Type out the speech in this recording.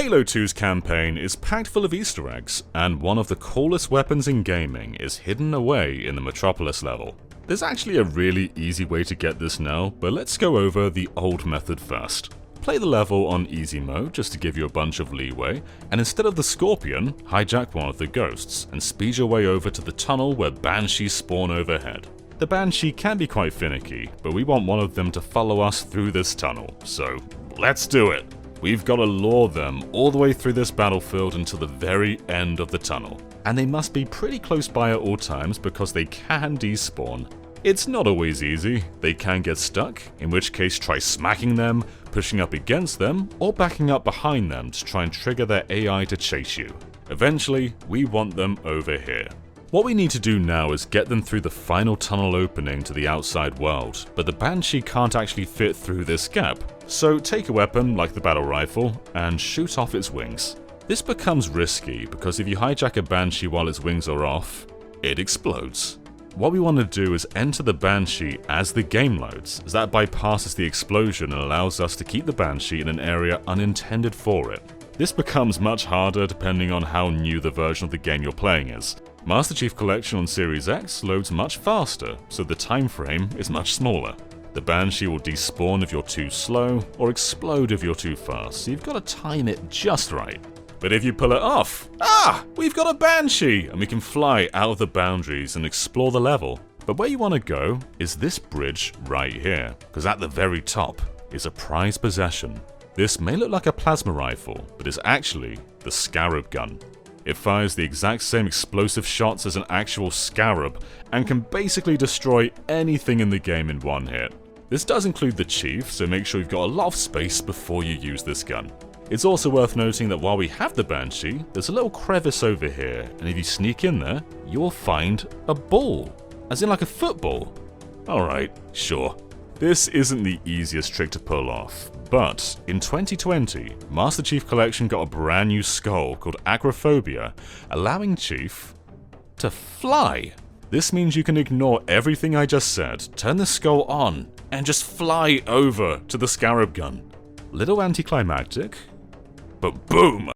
Halo 2's campaign is packed full of Easter eggs, and one of the coolest weapons in gaming is hidden away in the Metropolis level. There's actually a really easy way to get this now, but let's go over the old method first. Play the level on easy mode just to give you a bunch of leeway, and instead of the Scorpion, hijack one of the ghosts and speed your way over to the tunnel where Banshees spawn overhead. The Banshee can be quite finicky, but we want one of them to follow us through this tunnel, so let's do it! We've got to lure them all the way through this battlefield until the very end of the tunnel. And they must be pretty close by at all times because they can despawn. It's not always easy, they can get stuck, in which case try smacking them, pushing up against them, or backing up behind them to try and trigger their AI to chase you. Eventually, we want them over here. What we need to do now is get them through the final tunnel opening to the outside world, but the Banshee can't actually fit through this gap. So take a weapon like the battle rifle and shoot off its wings. This becomes risky because if you hijack a Banshee while its wings are off, it explodes. What we want to do is enter the Banshee as the game loads, as that bypasses the explosion and allows us to keep the Banshee in an area unintended for it. This becomes much harder depending on how new the version of the game you're playing is. Master Chief Collection on Series X loads much faster, so the time frame is much smaller. The Banshee will despawn if you're too slow, or explode if you're too fast, so you've got to time it just right. But if you pull it off, we've got a Banshee, and we can fly out of the boundaries and explore the level. But where you want to go is this bridge right here, because at the very top is a prized possession. This may look like a plasma rifle, but is actually the Scarab gun. It fires the exact same explosive shots as an actual Scarab, and can basically destroy anything in the game in one hit. This does include the Chief, so make sure you've got a lot of space before you use this gun. It's also worth noting that while we have the Banshee, there's a little crevice over here, and if you sneak in there, you'll find a ball. As in like a football. Alright, sure. This isn't the easiest trick to pull off, but in 2020, Master Chief Collection got a brand new skull called Acrophobia, allowing Chief to fly. This means you can ignore everything I just said, turn the skull on, and just fly over to the Scarab gun. Little anticlimactic, but boom!